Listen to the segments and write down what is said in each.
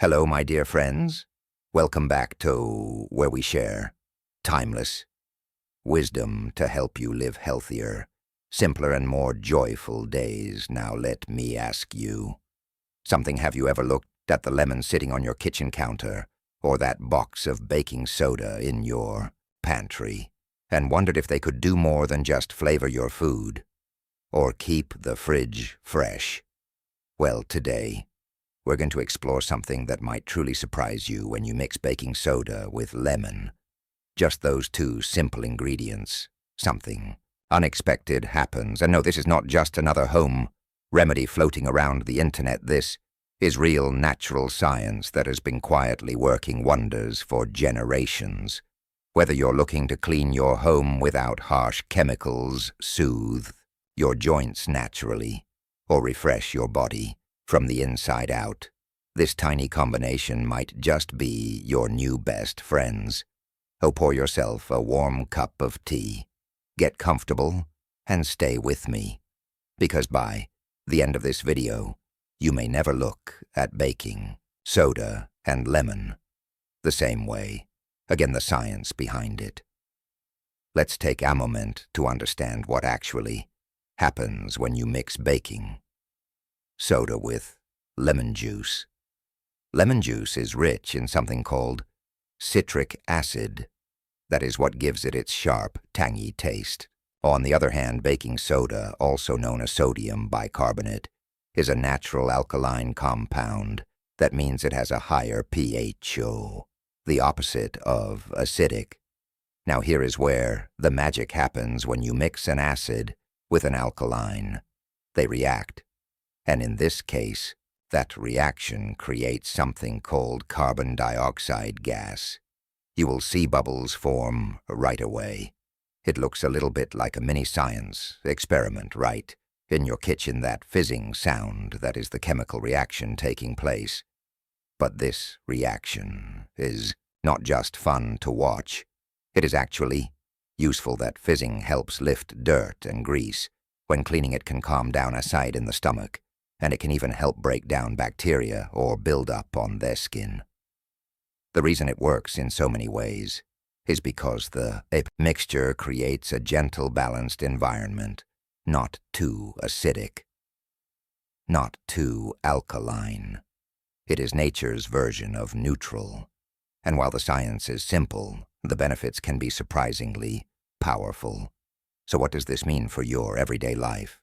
Hello, my dear friends. Welcome back to where we share timeless wisdom to help you live healthier, simpler, and more joyful days. Now let me ask you something. Have you ever looked at the lemon sitting on your kitchen counter or that box of baking soda in your pantry and wondered if they could do more than just flavor your food or keep the fridge fresh? Well, today, we're going to explore something that might truly surprise you when you mix baking soda with lemon. Just those two simple ingredients. Something unexpected happens. And no, this is not just another home remedy floating around the internet. This is real natural science that has been quietly working wonders for generations. Whether you're looking to clean your home without harsh chemicals, soothe your joints naturally, or refresh your body from the inside out, this tiny combination might just be your new best friends. Pour yourself a warm cup of tea, get comfortable, and stay with me, because by the end of this video, you may never look at baking soda and lemon the same way. Again, the science behind it. Let's take a moment to understand what actually happens when you mix baking soda with lemon juice. Lemon juice is rich in something called citric acid. That is what gives it its sharp, tangy taste. On the other hand, baking soda, also known as sodium bicarbonate, is a natural alkaline compound. That means it has a higher pH, the opposite of acidic. Now here is where the magic happens when you mix an acid with an alkaline. They react. And in this case, that reaction creates something called carbon dioxide gas. You will see bubbles form right away. It looks a little bit like a mini science experiment, right? In your kitchen, that fizzing sound, that is the chemical reaction taking place. But this reaction is not just fun to watch. It is actually useful. That fizzing helps lift dirt and grease. When cleaning, it can calm down acid in the stomach, and it can even help break down bacteria or build up on their skin. The reason it works in so many ways is because the mixture creates a gentle, balanced environment, not too acidic, not too alkaline. It is nature's version of neutral. And while the science is simple, the benefits can be surprisingly powerful. So what does this mean for your everyday life?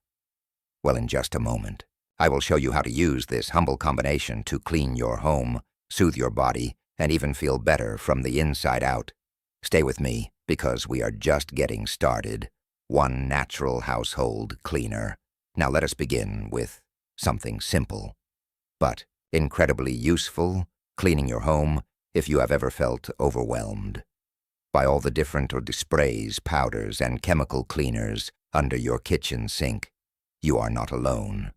Well, in just a moment, I will show you how to use this humble combination to clean your home, soothe your body, and even feel better from the inside out. Stay with me, because we are just getting started. One natural household cleaner. Now let us begin with something simple, but incredibly useful, cleaning your home if you have ever felt overwhelmed by all the different sprays, powders, and chemical cleaners under your kitchen sink. You are not alone.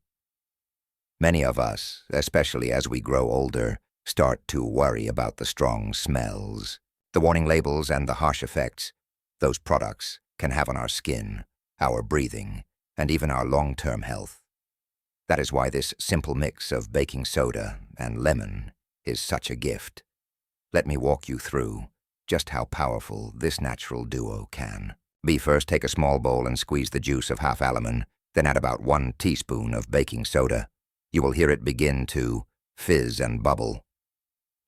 Many of us, especially as we grow older, start to worry about the strong smells, the warning labels, and the harsh effects those products can have on our skin, our breathing, and even our long-term health. That is why this simple mix of baking soda and lemon is such a gift. Let me walk you through just how powerful this natural duo can be. First, take a small bowl and squeeze the juice of half a lemon, then add about 1 teaspoon of baking soda. You will hear it begin to fizz and bubble.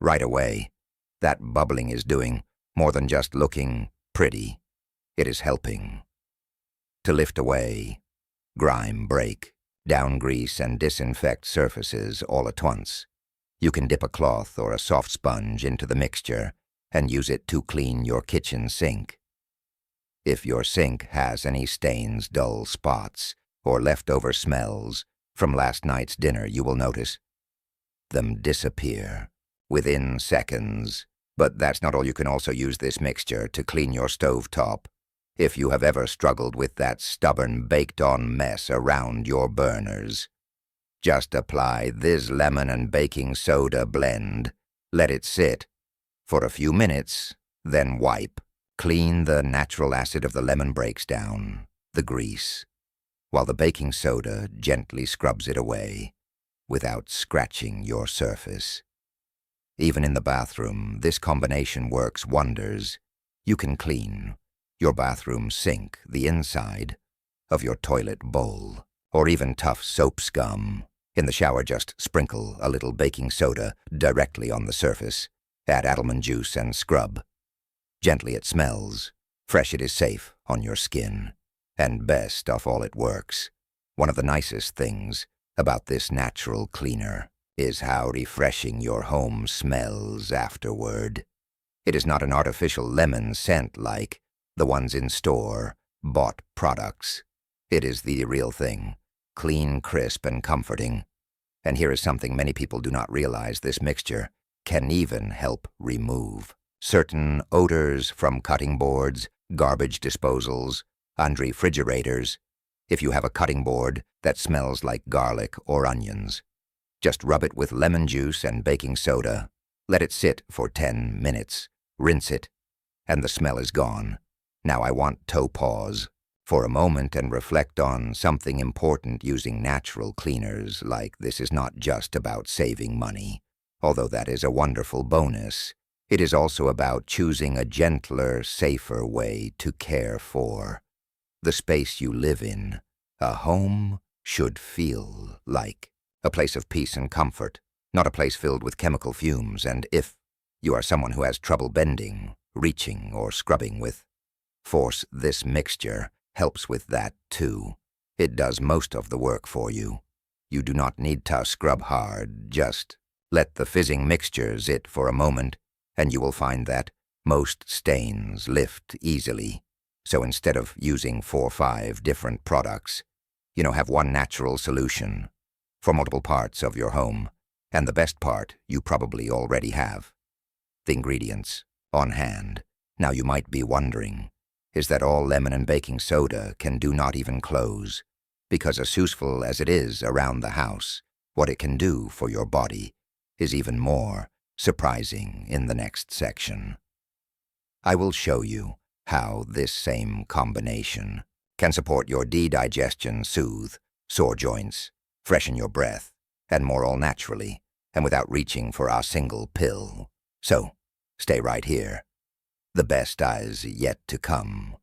Right away, that bubbling is doing more than just looking pretty. It is helping to lift away grime, break down grease, and disinfect surfaces all at once. You can dip a cloth or a soft sponge into the mixture and use it to clean your kitchen sink. If your sink has any stains, dull spots, or leftover smells from last night's dinner, you will notice them disappear within seconds. But that's not all. You can also use this mixture to clean your stovetop. If you have ever struggled with that stubborn baked-on mess around your burners, just apply this lemon and baking soda blend. Let it sit for a few minutes, then wipe. Clean. The natural acid of the lemon breaks down the grease, while the baking soda gently scrubs it away without scratching your surface. Even in the bathroom, this combination works wonders. You can clean your bathroom sink, the inside of your toilet bowl, or even tough soap scum. In the shower, just sprinkle a little baking soda directly on the surface. Add almond juice and scrub. Gently it smells. Fresh it is safe on your skin. And best of all, it works. One of the nicest things about this natural cleaner is how refreshing your home smells afterward. It is not an artificial lemon scent like the ones in store-bought products. It is the real thing, clean, crisp, and comforting. And here is something many people do not realize: this mixture can even help remove certain odors from cutting boards, garbage disposals, and refrigerators. If you have a cutting board that smells like garlic or onions, just rub it with lemon juice and baking soda. Let it sit for 10 minutes. Rinse it, and the smell is gone. Now I want to pause for a moment and reflect on something important using natural cleaners like this is not just about saving money, although that is a wonderful bonus. It is also about choosing a gentler, safer way to care for the space you live in. A home should feel like a place of peace and comfort, not a place filled with chemical fumes. And if you are someone who has trouble bending, reaching, or scrubbing with force, this mixture helps with that too. It does most of the work for you. You do not need to scrub hard. Just let the fizzing mixture sit for a moment, and you will find that most stains lift easily. So instead of using 4 or 5 different products, have one natural solution for multiple parts of your home. And the best part, you probably already have the ingredients on hand. Now you might be wondering, is that all lemon and baking soda can do? Not even close, because as useful as it is around the house, what it can do for your body is even more surprising. In the next section, I will show you how this same combination can support your digestion, soothe sore joints, freshen your breath, and more, all naturally and without reaching for a single pill. So, stay right here. The best is yet to come.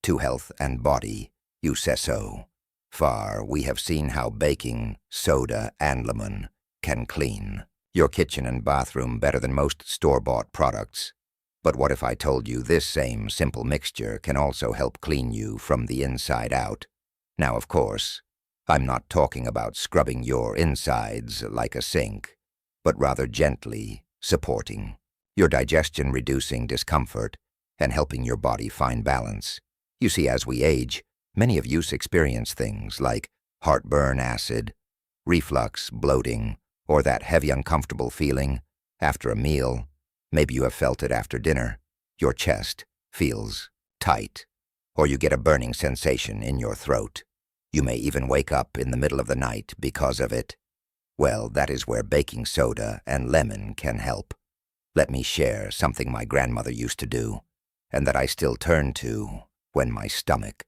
To health and body, you say so. Far, we have seen how baking soda and lemon can clean your kitchen and bathroom better than most store-bought products. But what if I told you this same simple mixture can also help clean you from the inside out? Now, of course, I'm not talking about scrubbing your insides like a sink, but rather gently supporting your digestion, reducing discomfort, and helping your body find balance. You see, as we age, many of us experience things like heartburn, acid, reflux, bloating, or that heavy, uncomfortable feeling after a meal. Maybe you have felt it after dinner. Your chest feels tight, or you get a burning sensation in your throat. You may even wake up in the middle of the night because of it. Well, that is where baking soda and lemon can help. Let me share something my grandmother used to do, and that I still turn to when my stomach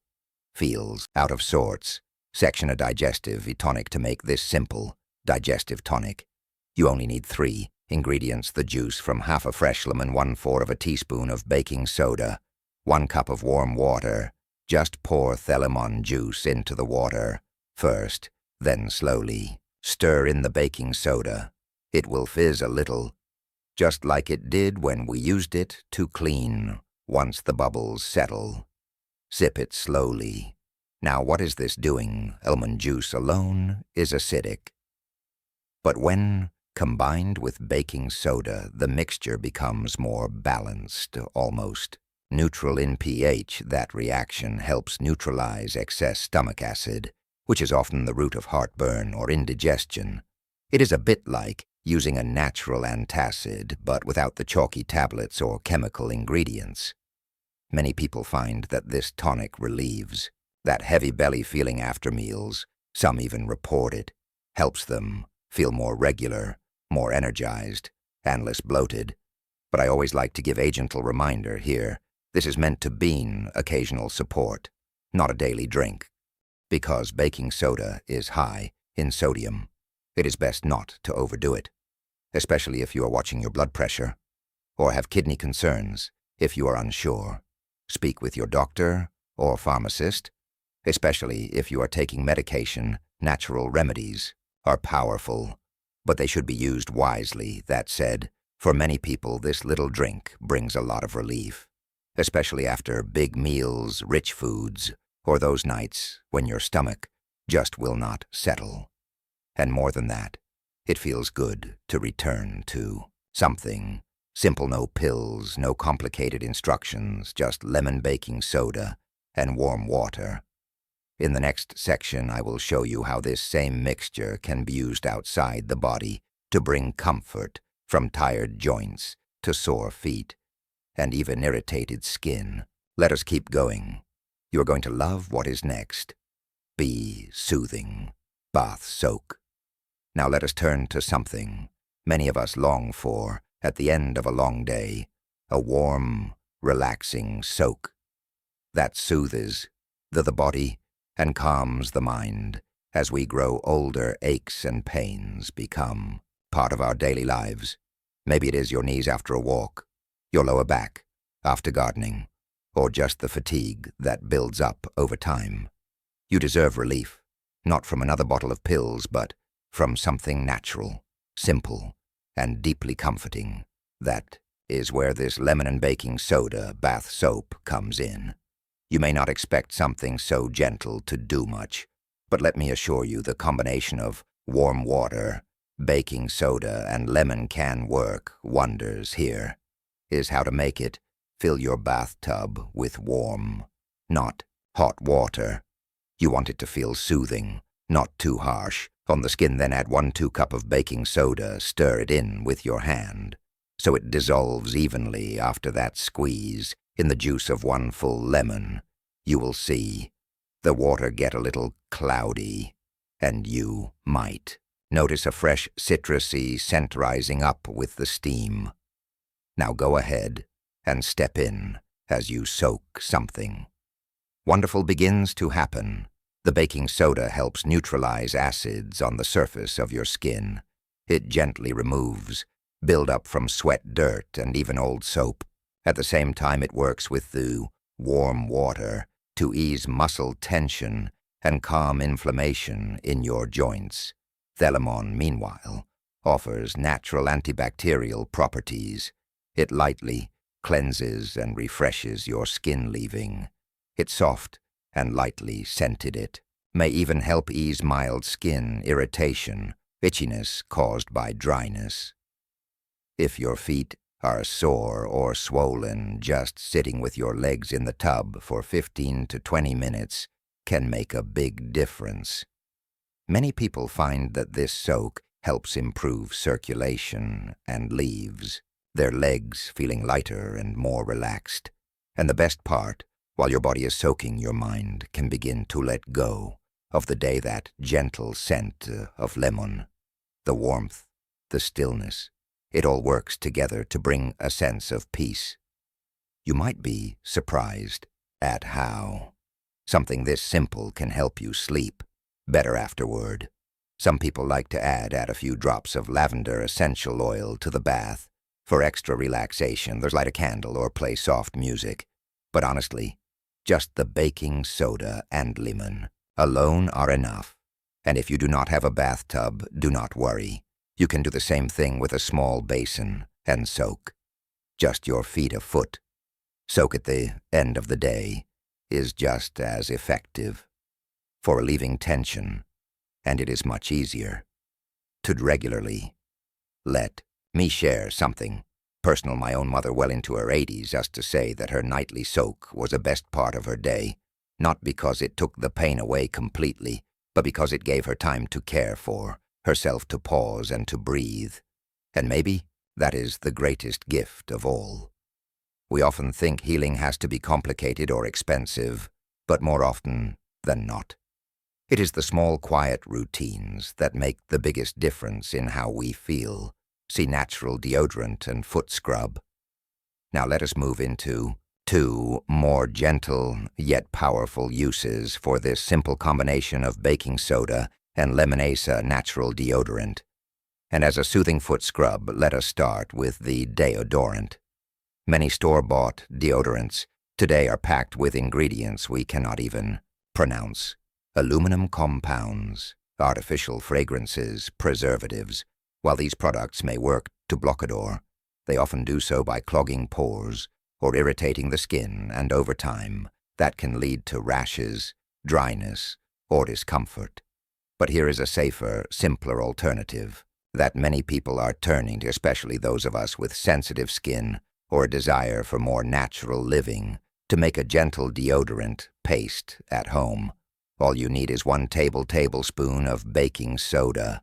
feels out of sorts. Section a digestive tonic. To make this simple digestive tonic, you only need 3 ingredients: the juice from half a fresh lemon, 1/4 of a teaspoon of baking soda, 1 cup of warm water. Just pour the lemon juice into the water first, then slowly stir in the baking soda. It will fizz a little, just like it did when we used it to clean. Once the bubbles settle, sip it slowly. Now, what is this doing? Lemon juice alone is acidic, but when combined with baking soda, the mixture becomes more balanced, almost neutral in pH. That reaction helps neutralize excess stomach acid, which is often the root of heartburn or indigestion. It is a bit like using a natural antacid, but without the chalky tablets or chemical ingredients. Many people find that this tonic relieves that heavy belly feeling after meals. Some even report it helps them feel more regular, more energized, and less bloated. But I always like to give a gentle reminder here. This is meant to be an occasional support, not a daily drink. Because baking soda is high in sodium, it is best not to overdo it, especially if you are watching your blood pressure, or have kidney concerns. If you are unsure, speak with your doctor or pharmacist, especially if you are taking medication. Natural remedies are powerful, but they should be used wisely. That said, for many people, this little drink brings a lot of relief, especially after big meals, rich foods, or those nights when your stomach just will not settle. And more than that, it feels good to return to something simple. No pills, no complicated instructions, just lemon baking soda and warm water. In the next section, I will show you how this same mixture can be used outside the body to bring comfort from tired joints to sore feet and even irritated skin. Let us keep going. You are going to love what is next. Be soothing. Bath soak. Now let us turn to something many of us long for at the end of a long day, a warm, relaxing soak that soothes the body and calms the mind. As we grow older, aches and pains become part of our daily lives. Maybe it is your knees after a walk, your lower back after gardening, or just the fatigue that builds up over time. You deserve relief, not from another bottle of pills, but from something natural, simple, and deeply comforting. That is where this lemon and baking soda bath soap comes in. You may not expect something so gentle to do much, but let me assure you the combination of warm water, baking soda, and lemon can work wonders. Here is how to make it. Fill your bathtub with warm, not hot water. You want it to feel soothing, not too harsh, on the skin. Then add 1-2 cups of baking soda. Stir it in with your hand so it dissolves evenly. After that, squeeze in the juice of 1 full lemon. You will see the water get a little cloudy, and you might notice a fresh citrusy scent rising up with the steam. Now go ahead and step in as you soak. Something wonderful begins to happen. The baking soda helps neutralize acids on the surface of your skin. It gently removes buildup from sweat, dirt, and even old soap. At the same time, it works with the warm water to ease muscle tension and calm inflammation in your joints. The lemon, meanwhile, offers natural antibacterial properties. It lightly cleanses and refreshes your skin, leaving it soft and lightly scented. It may even help ease mild skin irritation, itchiness caused by dryness. If your feet are sore or swollen, just sitting with your legs in the tub for 15 to 20 minutes can make a big difference. Many people find that this soak helps improve circulation and leaves their legs feeling lighter and more relaxed. And the best part, while your body is soaking, your mind can begin to let go of the day. That gentle scent of lemon, the warmth, the stillness, it all works together to bring a sense of peace. You might be surprised at how something this simple can help you sleep better afterward. Some people like to add a few drops of lavender essential oil to the bath for extra relaxation. There's light a candle or play soft music. But honestly, just the baking soda and lemon alone are enough. And if you do not have a bathtub, do not worry. You can do the same thing with a small basin and soak. Just your feet a foot. Soak at the end of the day is just as effective for relieving tension, and it is much easier to regularly. Let me share something personal. My own mother, well into her 80s, just to say that her nightly soak was the best part of her day, not because it took the pain away completely, but because it gave her time to care for herself, to pause and to breathe. And maybe that is the greatest gift of all. We often think healing has to be complicated or expensive, but more often than not, it is the small, quiet routines that make the biggest difference in how we feel. See natural deodorant and foot scrub. Now let us move into 2 more gentle yet powerful uses for this simple combination of baking soda and Lemonade natural deodorant. And as a soothing foot scrub, let us start with the deodorant. Many store-bought deodorants today are packed with ingredients we cannot even pronounce. Aluminum compounds, artificial fragrances, preservatives. While these products may work to block odor, they often do so by clogging pores or irritating the skin, and over time, that can lead to rashes, dryness, or discomfort. But here is a safer, simpler alternative that many people are turning to, especially those of us with sensitive skin or a desire for more natural living, to make a gentle deodorant paste at home. All you need is 1 tablespoon of baking soda,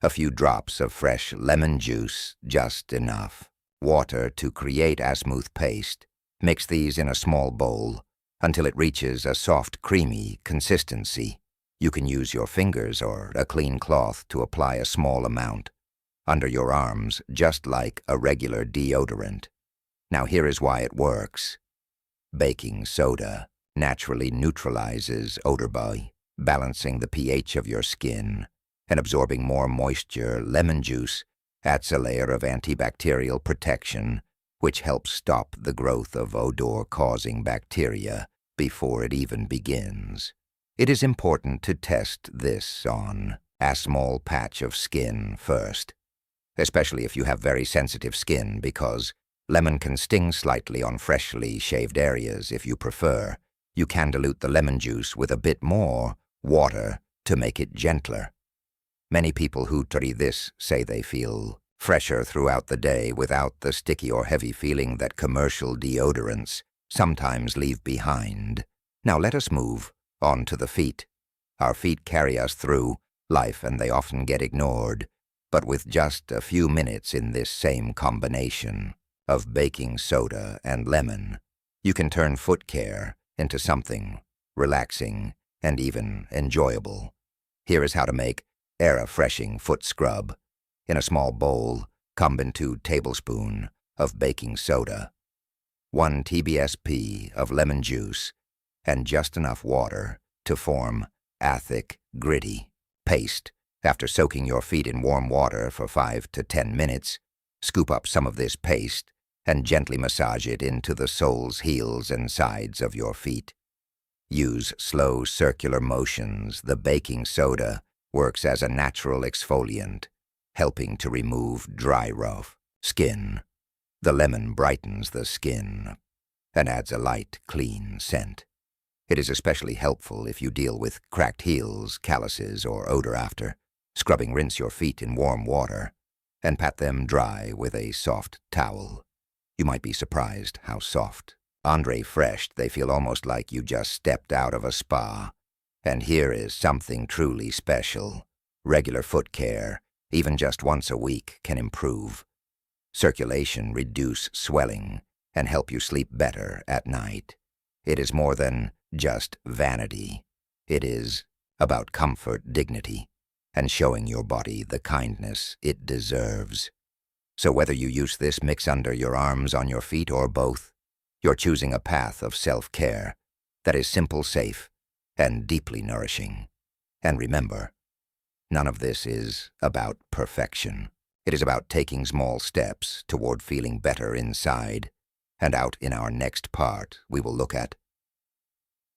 a few drops of fresh lemon juice, just enough water to create a smooth paste. Mix these in a small bowl until it reaches a soft, creamy consistency. You can use your fingers or a clean cloth to apply a small amount under your arms, just like a regular deodorant. Now here is why it works. Baking soda naturally neutralizes odor by balancing the pH of your skin and absorbing more moisture. Lemon juice adds a layer of antibacterial protection, which helps stop the growth of odor-causing bacteria before it even begins. It is important to test this on a small patch of skin first, especially if you have very sensitive skin, because lemon can sting slightly on freshly shaved areas. If you prefer, you can dilute the lemon juice with a bit more water to make it gentler. Many people who try this say they feel fresher throughout the day without the sticky or heavy feeling that commercial deodorants sometimes leave behind. Now let us move on to the feet. Our feet carry us through life and they often get ignored, but with just a few minutes in this same combination of baking soda and lemon, you can turn foot care into something relaxing and even enjoyable. Here is how to make a refreshing foot scrub. In a small bowl, combine 2 tablespoons of baking soda, 1 tablespoon of lemon juice, and just enough water to form a thick, gritty paste. After soaking your feet in warm water for 5 to 10 minutes, scoop up some of this paste and gently massage it into the soles, heels, and sides of your feet. Use slow circular motions. The baking soda works as a natural exfoliant, helping to remove dry, rough skin. The lemon brightens the skin and adds a light, clean scent. It is especially helpful if you deal with cracked heels, calluses, or odor after scrubbing. Rinse your feet in warm water and pat them dry with a soft towel. You might be surprised how soft and fresh they feel, almost like you just stepped out of a spa. And here is something truly special. Regular foot care, even just once a week, can improve circulation, reduce swelling, and help you sleep better at night. It is more than just vanity. It is about comfort, dignity, and showing your body the kindness it deserves. So whether you use this mix under your arms, on your feet, or both, you're choosing a path of self-care that is simple, safe, and deeply nourishing. And remember, none of this is about perfection. It is about taking small steps toward feeling better inside and out. In our next part, we will look at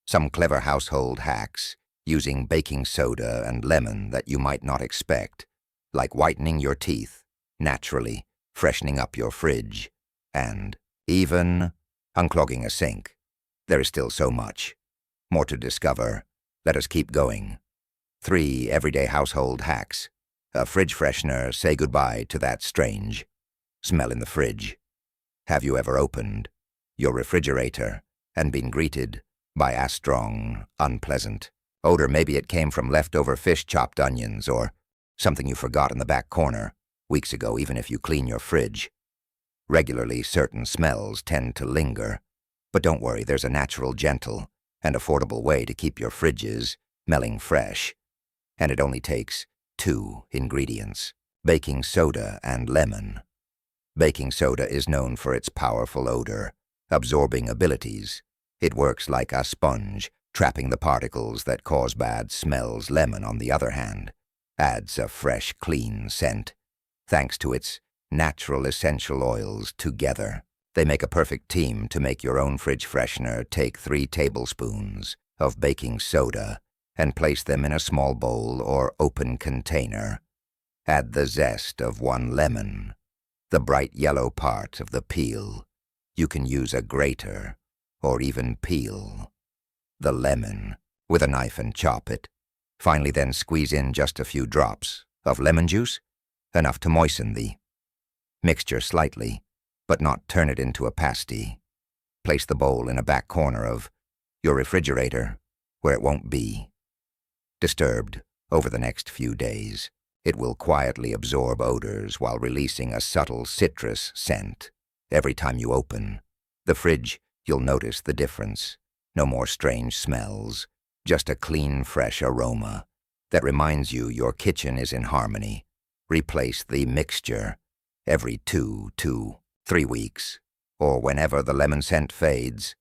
some clever household hacks using baking soda and lemon that you might not expect, like whitening your teeth naturally, freshening up your fridge, and even unclogging a sink. There is still so much more to discover. Let us keep going. 3 everyday household hacks. A fridge freshener. Say goodbye to that strange smell in the fridge. Have you ever opened your refrigerator and been greeted by a strong, unpleasant odor? Maybe it came from leftover fish, chopped onions, or something you forgot in the back corner weeks ago. Even if you clean your fridge regularly, certain smells tend to linger. But don't worry, there's a natural, gentle, and affordable way to keep your fridges smelling fresh. And it only takes 2 ingredients: baking soda and lemon. Baking soda is known for its powerful odor-absorbing abilities. It works like a sponge, trapping the particles that cause bad smells. Lemon, on the other hand, adds a fresh, clean scent, thanks to its natural essential oils together. They make a perfect team to make your own fridge freshener. Take 3 tablespoons of baking soda and place them in a small bowl or open container. Add the zest of 1 lemon, the bright yellow part of the peel. You can use a grater or even peel the lemon with a knife and chop it. Finally then squeeze in just a few drops of lemon juice, enough to moisten the mixture slightly, but not turn it into a pasty. Place the bowl in a back corner of your refrigerator where it won't be disturbed over the next few days. It will quietly absorb odors while releasing a subtle citrus scent. Every time you open the fridge, you'll notice the difference. No more strange smells, just a clean, fresh aroma that reminds you your kitchen is in harmony. Replace the mixture every 2 to 3 weeks, or whenever the lemon scent fades.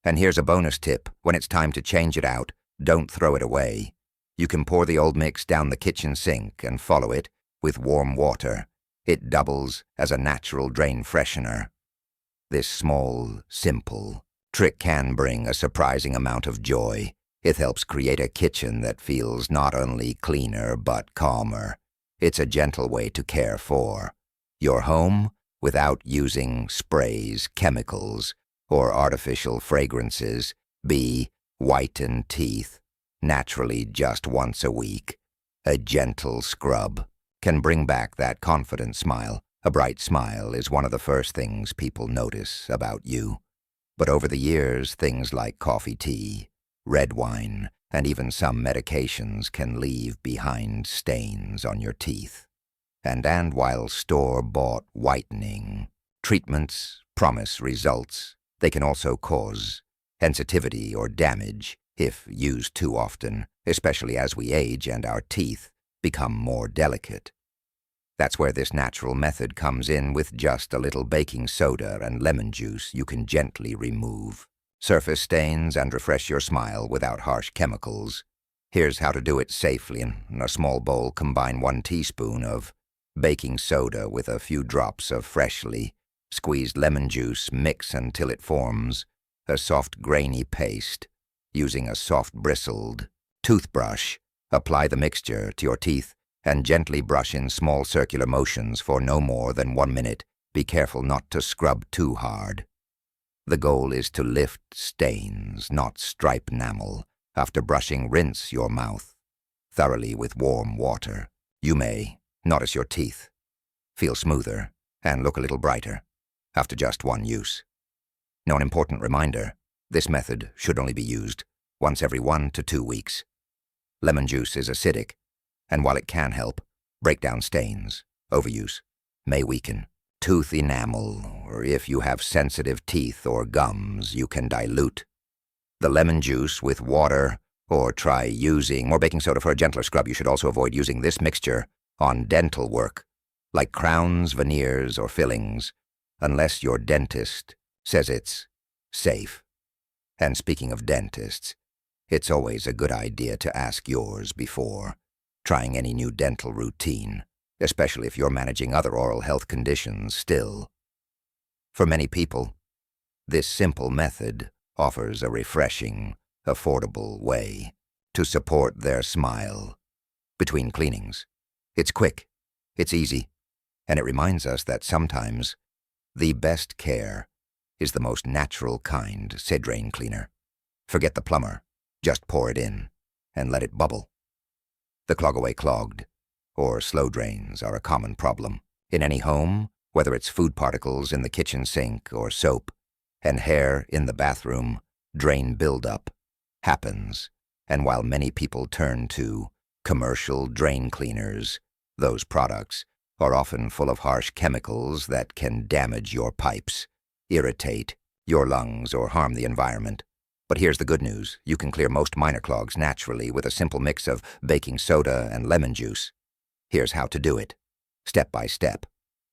And here's a bonus tip: when it's time to change it out, don't throw it away. You can pour the old mix down the kitchen sink and follow it with warm water. It doubles as a natural drain freshener. This small, simple trick can bring a surprising amount of joy. It helps create a kitchen that feels not only cleaner but calmer. It's a gentle way to care for your home without using sprays, chemicals, or artificial fragrances. Whiten teeth naturally just once a week. A gentle scrub can bring back that confident smile. A bright smile is one of the first things people notice about you. But over the years, things like coffee, tea, red wine, and even some medications can leave behind stains on your teeth. And while store-bought whitening treatments promise results, they can also cause sensitivity or damage if used too often, especially as we age and our teeth become more delicate. That's where this natural method comes in. With just a little baking soda and lemon juice, you can gently remove surface stains and refresh your smile without harsh chemicals. Here's how to do it safely. In a small bowl, combine 1 teaspoon of baking soda with a few drops of freshly squeezed lemon juice. Mix until it forms a soft, grainy paste. Using a soft, bristled toothbrush, apply the mixture to your teeth and gently brush in small circular motions for no more than 1 minute. Be careful not to scrub too hard. The goal is to lift stains, not stripe enamel. After brushing, rinse your mouth thoroughly with warm water. You may notice your teeth feel smoother and look a little brighter after just 1 use. Now, an important reminder: this method should only be used once every 1 to 2 weeks. Lemon juice is acidic, and while it can help break down stains, overuse may weaken tooth enamel, or if you have sensitive teeth or gums, you can dilute the lemon juice with water or try using more baking soda for a gentler scrub. You should also avoid using this mixture on dental work, like crowns, veneers, or fillings, unless your dentist says it's safe. And speaking of dentists, it's always a good idea to ask yours before trying any new dental routine, especially if you're managing other oral health conditions still. For many people, this simple method offers a refreshing, affordable way to support their smile between cleanings. It's quick, it's easy, and it reminds us that sometimes the best care is the most natural kind. Say drain cleaner. Forget the plumber. Just pour it in and let it bubble. The clog-away clogged or slow drains are a common problem in any home, whether it's food particles in the kitchen sink or soap and hair in the bathroom. Drain buildup happens, and while many people turn to commercial drain cleaners, those products are often full of harsh chemicals that can damage your pipes, irritate your lungs, or harm the environment. But here's the good news: you can clear most minor clogs naturally with a simple mix of baking soda and lemon juice. Here's how to do it, step by step.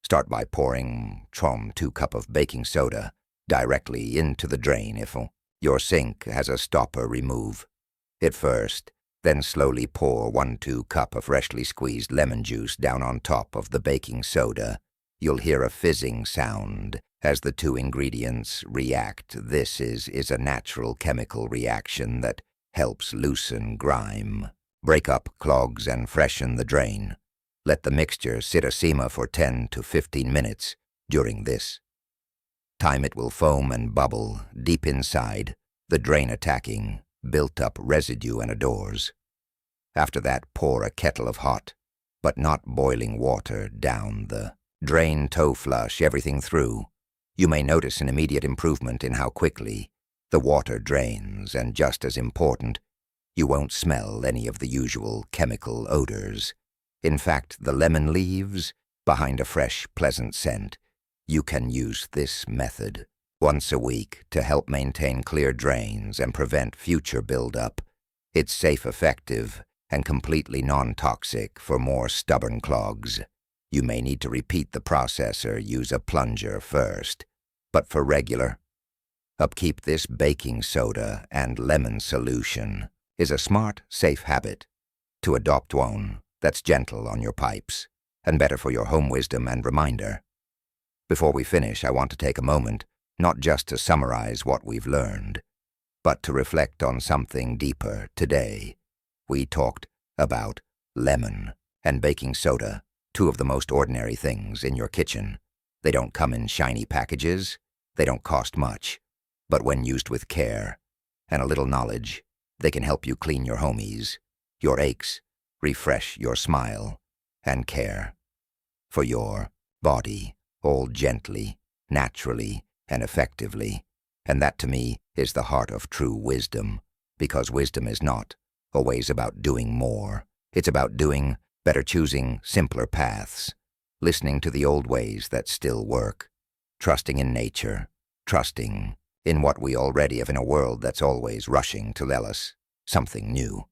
Start by pouring 2 cups of baking soda directly into the drain. If your sink has a stopper, remove it first Then slowly pour 1-2 cup of freshly squeezed lemon juice down on top of the baking soda. You'll hear a fizzing sound as the two ingredients react. This is a natural chemical reaction that helps loosen grime, break up clogs, and freshen the drain. Let the mixture sit a simmer for 10 to 15 minutes. During this time it will foam and bubble deep inside, the drain attacking built-up residue and odors. After that, pour a kettle of hot, but not boiling water down the drain to flush everything through. You may notice an immediate improvement in how quickly the water drains, and just as important, you won't smell any of the usual chemical odors. In fact, the lemon leaves behind a fresh, pleasant scent. You can use this method once a week to help maintain clear drains and prevent future buildup. It's safe, effective, and completely non-toxic for more stubborn clogs. You may need to repeat the process or use a plunger first. But for regular upkeep, this baking soda and lemon solution is a smart, safe habit to adopt, one that's gentle on your pipes and better for your home wisdom and reminder. Before we finish, I want to take a moment not just to summarize what we've learned, but to reflect on something deeper. Today, we talked about lemon and baking soda, two of the most ordinary things in your kitchen. They don't come in shiny packages, they don't cost much, but when used with care and a little knowledge, they can help you clean your homies, your aches, refresh your smile, and care for your body, all gently, naturally, and effectively. And that, to me, is the heart of true wisdom, because wisdom is not always about doing more. It's about doing better, choosing simpler paths, listening to the old ways that still work, trusting in nature, trusting in what we already have in a world that's always rushing to tell us something new.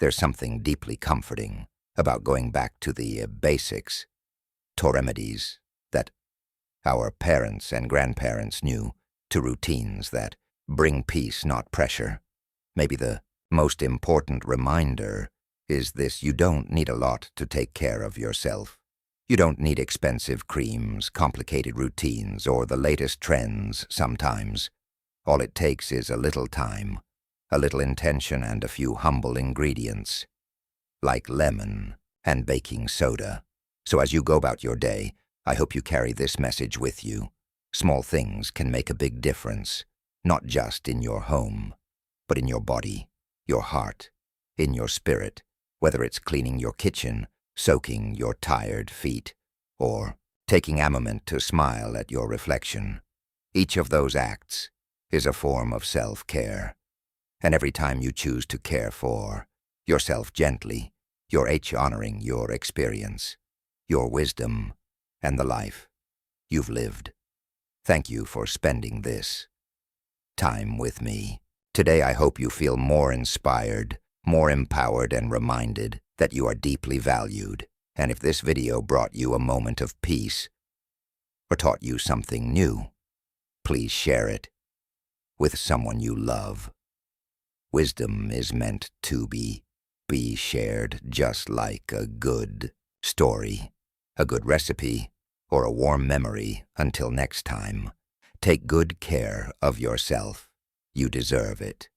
There's something deeply comforting about going back to the basics, to remedies that our parents and grandparents knew, to routines that bring peace, not pressure. Maybe the most important reminder is this: you don't need a lot to take care of yourself. You don't need expensive creams, complicated routines, or the latest trends. Sometimes all it takes is a little time, a little intention, and a few humble ingredients, like lemon and baking soda. So as you go about your day, I hope you carry this message with you. Small things can make a big difference, not just in your home, but in your body, your heart, in your spirit, whether it's cleaning your kitchen, soaking your tired feet, or taking a moment to smile at your reflection. Each of those acts is a form of self-care. And every time you choose to care for yourself gently, you're honoring your experience, your wisdom, and the life you've lived. Thank you for spending this time with me. Today, I hope you feel more inspired, more empowered, and reminded that you are deeply valued. And if this video brought you a moment of peace or taught you something new, please share it with someone you love. Wisdom is meant to be shared, just like a good story, a good recipe, or a warm memory. Until next time, take good care of yourself. You deserve it.